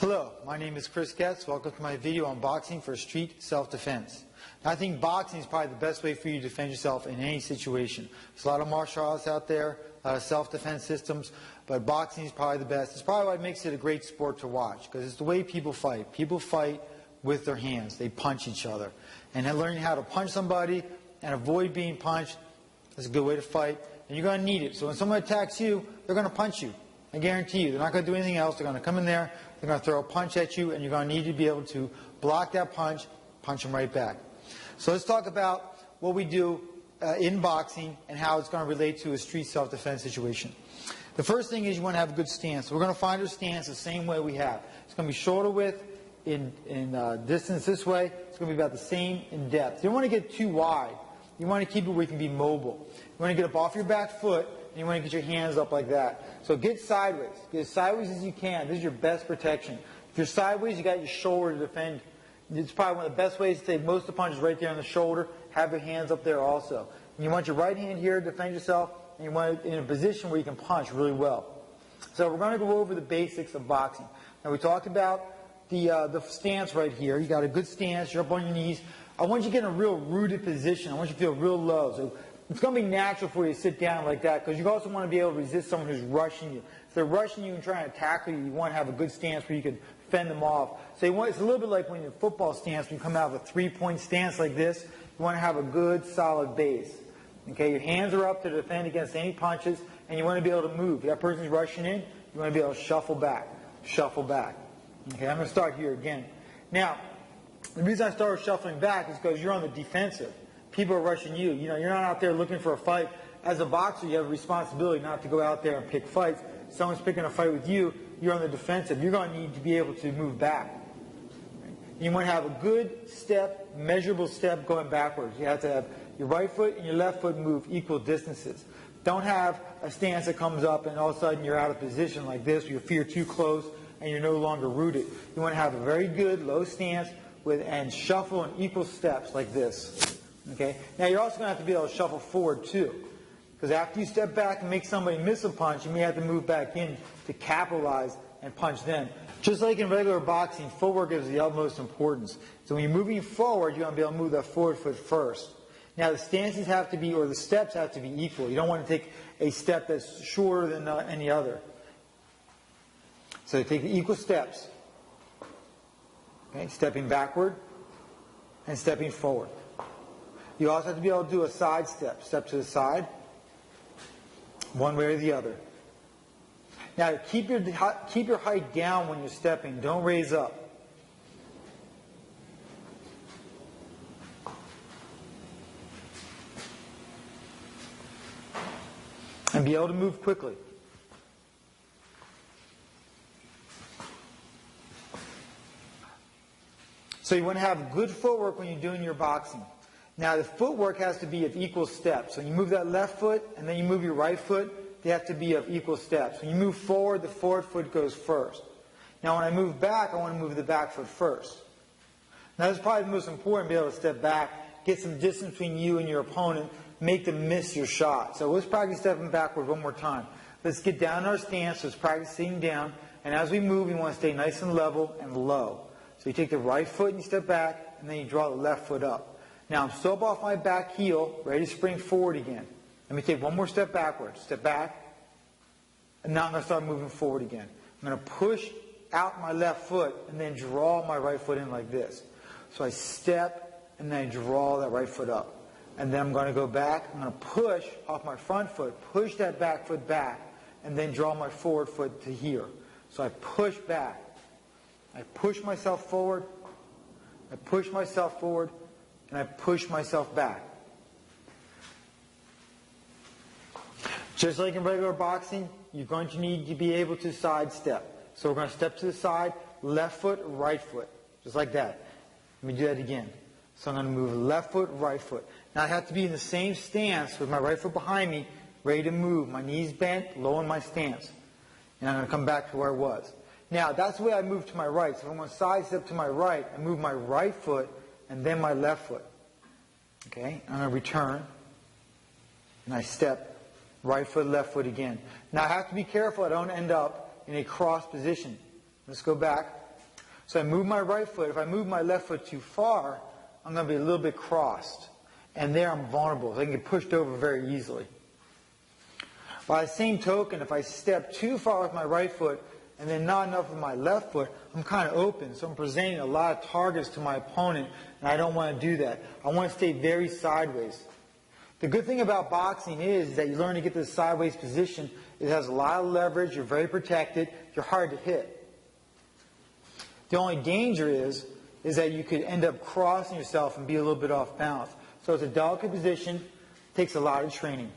Hello, my name is Chris Getz. Welcome to my video on boxing for street self-defense. I think boxing is probably the best way for you to defend yourself in any situation. There's a lot of martial arts out there, self-defense systems, but boxing is probably the best. It's probably what makes it a great sport to watch, because it's the way people fight. People fight with their hands. They punch each other. And then learning how to punch somebody and avoid being punched is a good way to fight. And you're going to need it. So when someone attacks you, they're going to punch you. I guarantee you. They're not going to do anything else. They're going to come in there, they're going to throw a punch at you, and you're going to need to be able to block that punch, punch them right back. So let's talk about what we do in boxing and how it's going to relate to a street self-defense situation. The first thing is you want to have a good stance. We're going to find our stance the same way we have. It's going to be shoulder width in distance this way. It's going to be about the same in depth. You don't want to get too wide. You want to keep it where you can be mobile. You want to get up off your back foot, and you want to get your hands up like that. So get sideways. Get as sideways as you can. This is your best protection. If you're sideways, you got your shoulder to defend. It's probably one of the best ways to take most of the punches right there on the shoulder. Have your hands up there also. And you want your right hand here to defend yourself, and you want it in a position where you can punch really well. So we're going to go over the basics of boxing. Now we talked about the stance right here. You got a good stance. You're up on your knees. I want you to get in a real rooted position. I want you to feel real low. So it's going to be natural for you to sit down like that, because you also want to be able to resist someone who's rushing you. If they're rushing you and trying to tackle you, you want to have a good stance where you can fend them off. So it's a little bit like when you're in football stance, when you come out of a three-point stance like this, you want to have a good, solid base. Okay, your hands are up to defend against any punches, and you want to be able to move. If that person's rushing in, you want to be able to shuffle back. Shuffle back. Okay, I'm going to start here again. Now, the reason I started shuffling back is because you're on the defensive. People are rushing you. You know, you're not out there looking for a fight. As a boxer, you have a responsibility not to go out there and pick fights. If someone's picking a fight with you, you're on the defensive. You're going to need to be able to move back. You want to have a good step, measurable step going backwards. You have to have your right foot and your left foot move equal distances. Don't have a stance that comes up and all of a sudden you're out of position like this, or your feet are too close and you're no longer rooted. You want to have a very good low stance and shuffle in equal steps like this. Okay? Now you're also going to have to be able to shuffle forward too. Because after you step back and make somebody miss a punch, you may have to move back in to capitalize and punch them. Just like in regular boxing, footwork is the utmost importance. So when you're moving forward, you want to be able to move that forward foot first. Now the stances have to be, or the steps have to be equal. You don't want to take a step that's shorter than any other. So take the equal steps. Okay? Stepping backward and stepping forward. You also have to be able to do a side step. Step to the side, one way or the other. Now, keep your height down when you're stepping. Don't raise up. And be able to move quickly. So you want to have good footwork when you're doing your boxing. Now, the footwork has to be of equal steps. So you move that left foot, and then you move your right foot. They have to be of equal steps. When you move forward, the forward foot goes first. Now, when I move back, I want to move the back foot first. Now, this is probably the most important, be able to step back, get some distance between you and your opponent, make them miss your shot. So let's practice stepping backward one more time. Let's get down in our stance. Let's practice sitting down. And as we move, we want to stay nice and level and low. So you take the right foot and you step back, and then you draw the left foot up. Now, I'm still up off my back heel, ready to spring forward again. Let me take one more step backwards. Step back. And now I'm going to start moving forward again. I'm going to push out my left foot and then draw my right foot in like this. So I step and then I draw that right foot up. And then I'm going to go back. I'm going to push off my front foot, push that back foot back, and then draw my forward foot to here. So I push back. I push myself forward. I push myself forward. And I push myself back. Just like in regular boxing, you're going to need to be able to sidestep. So we're going to step to the side, left foot, right foot. Just like that. Let me do that again. So I'm going to move left foot, right foot. Now I have to be in the same stance with my right foot behind me, ready to move. My knees bent, low in my stance. And I'm going to come back to where I was. Now that's the way I move to my right. So if I'm going to sidestep to my right, I move my right foot and then my left foot. Okay, I'm going to return, and I step right foot, left foot again. Now I have to be careful I don't end up in a cross position. Let's go back. So I move my right foot. If I move my left foot too far, I'm going to be a little bit crossed. And there I'm vulnerable. So I can get pushed over very easily. By the same token, if I step too far with my right foot and then not enough with my left foot, I'm kind of open. So I'm presenting a lot of targets to my opponent, and I don't want to do that. I want to stay very sideways. The good thing about boxing is that you learn to get to the sideways position. It has a lot of leverage. You're very protected. You're hard to hit. The only danger is that you could end up crossing yourself and be a little bit off balance. So it's a delicate position. It takes a lot of training.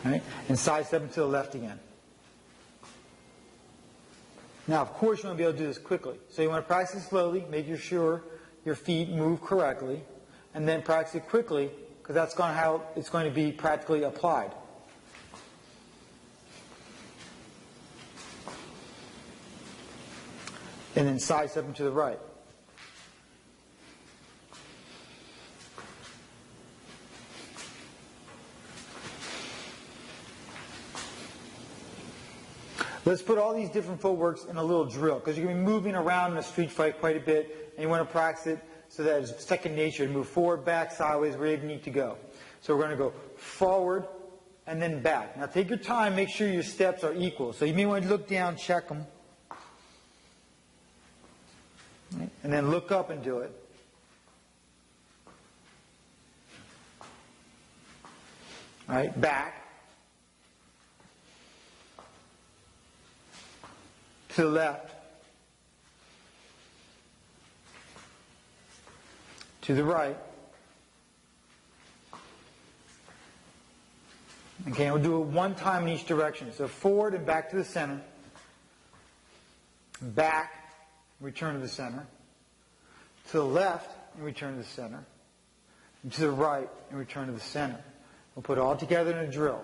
Right? And sidestep to the left again. Now, of course, you want to be able to do this quickly. So you want to practice it slowly, making sure your feet move correctly, and then practice it quickly, because that's how it's going to be practically applied. And then sidestep to the right. Let's put all these different footworks in a little drill, because you're going to be moving around in a street fight quite a bit, and you want to practice it so that it's second nature to move forward, back, sideways, wherever you need to go. So we're going to go forward and then back. Now take your time, make sure your steps are equal. So you may want to look down, check them. Right? And then look up and do it. All right, back. To the left. To the right. Okay, we'll do it one time in each direction. So forward and back to the center. Back, return to the center. To the left, and return to the center. And to the right, and return to the center. We'll put it all together in a drill.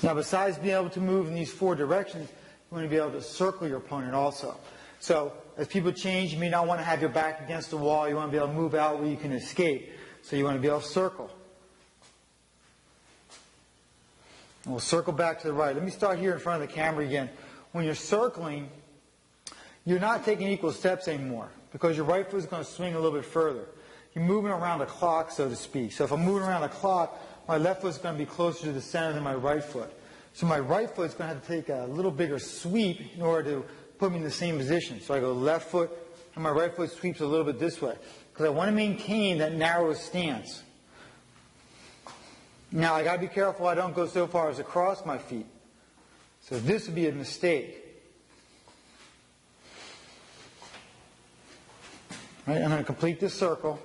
Now, besides being able to move in these four directions, you want to be able to circle your opponent also. So, as people change, you may not want to have your back against the wall. You want to be able to move out where you can escape. So you want to be able to circle. And we'll circle back to the right. Let me start here in front of the camera again. When you're circling, you're not taking equal steps anymore, because your right foot is going to swing a little bit further. You're moving around the clock, so to speak. So if I'm moving around the clock, my left foot is going to be closer to the center than my right foot. So my right foot is going to have to take a little bigger sweep in order to put me in the same position. So I go left foot, and my right foot sweeps a little bit this way, because I want to maintain that narrow stance. Now, I got to be careful I don't go so far as to cross my feet. So this would be a mistake. Right, I'm going to complete this circle.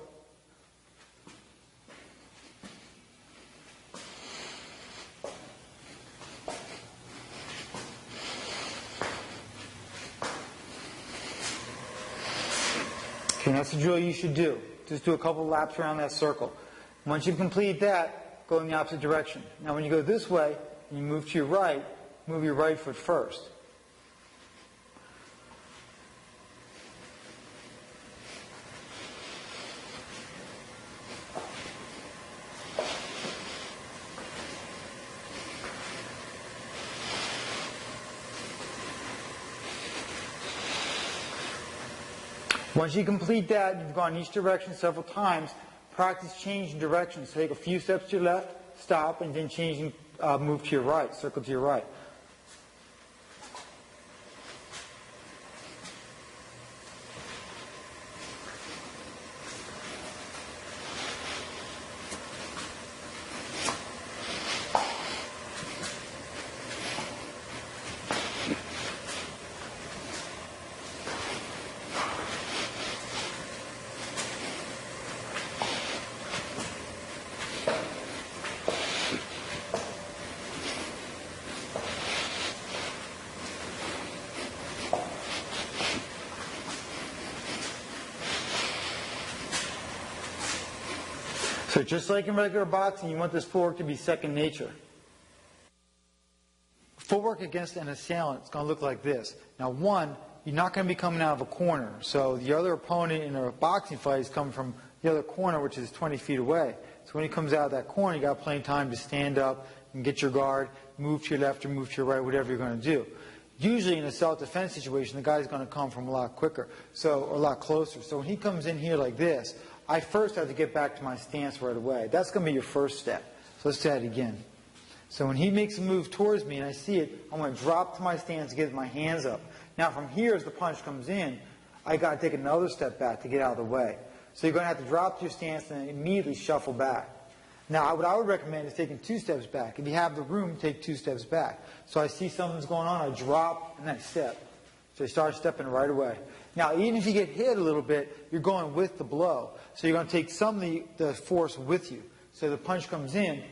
Okay, that's the drill you should do. Just do a couple laps around that circle. Once you've completed that, go in the opposite direction. Now when you go this way, and you move to your right, move your right foot first. Once you complete that, you've gone each direction several times. Practice changing directions. So take a few steps to your left, stop, and then change and move to your right, circle to your right. So just like in regular boxing, you want this footwork to be second nature. Footwork against an assailant is going to look like this. Now, one, you're not going to be coming out of a corner. So the other opponent in a boxing fight is coming from the other corner, which is 20 feet away. So when he comes out of that corner, you got plenty of time to stand up and get your guard, move to your left or move to your right, whatever you're going to do. Usually in a self-defense situation, the guy's going to come from a lot quicker, or a lot closer. So when he comes in here like this, I first have to get back to my stance right away. That's going to be your first step. So let's try it again. So when he makes a move towards me and I see it, I'm going to drop to my stance and get my hands up. Now from here, as the punch comes in, I got to take another step back to get out of the way. So you're going to have to drop to your stance and immediately shuffle back. Now, what I would recommend is taking 2 steps back. If you have the room, take 2 steps back. So I see something's going on, I drop, and then I step. So you start stepping right away. Now, even if you get hit a little bit, you're going with the blow. So you're going to take some of the force with you. So the punch comes in,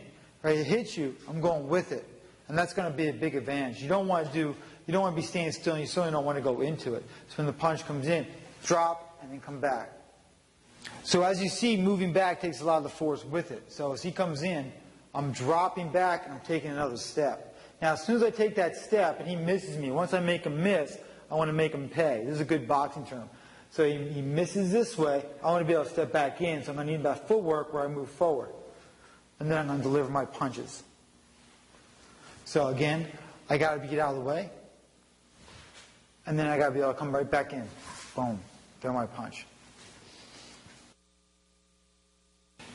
right, it hits you, I'm going with it. And that's going to be a big advantage. You don't want to be standing still, and you certainly don't want to go into it. So when the punch comes in, drop, and then come back. So as you see, moving back takes a lot of the force with it. So as he comes in, I'm dropping back and I'm taking another step. Now as soon as I take that step and he misses me, once I make him miss, I want to make him pay. This is a good boxing term. So he misses this way, I want to be able to step back in, so I'm going to need that footwork where I move forward. And then I'm going to deliver my punches. So again, I got to get out of the way. And then I got to be able to come right back in. Boom. Throw my punch.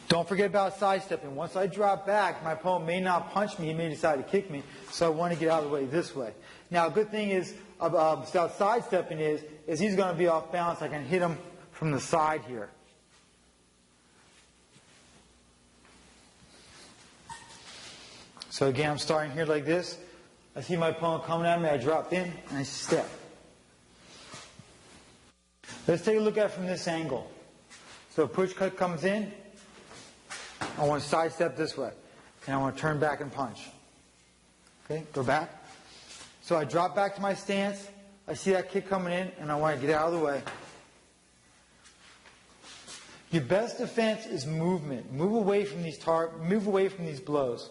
Don't forget about sidestepping. Once I drop back, my opponent may not punch me. He may decide to kick me. So I want to get out of the way this way. Now, a good thing is about sidestepping is he's going to be off balance. I can hit him from the side here. So again, I'm starting here like this. I see my opponent coming at me. I drop in and I step. Let's take a look at it from this angle. So a push cut comes in. I want to sidestep this way. And I want to turn back and punch. Okay, go back. So I drop back to my stance. I see that kick coming in, and I want to get out of the way. Your best defense is movement. Move away from these blows.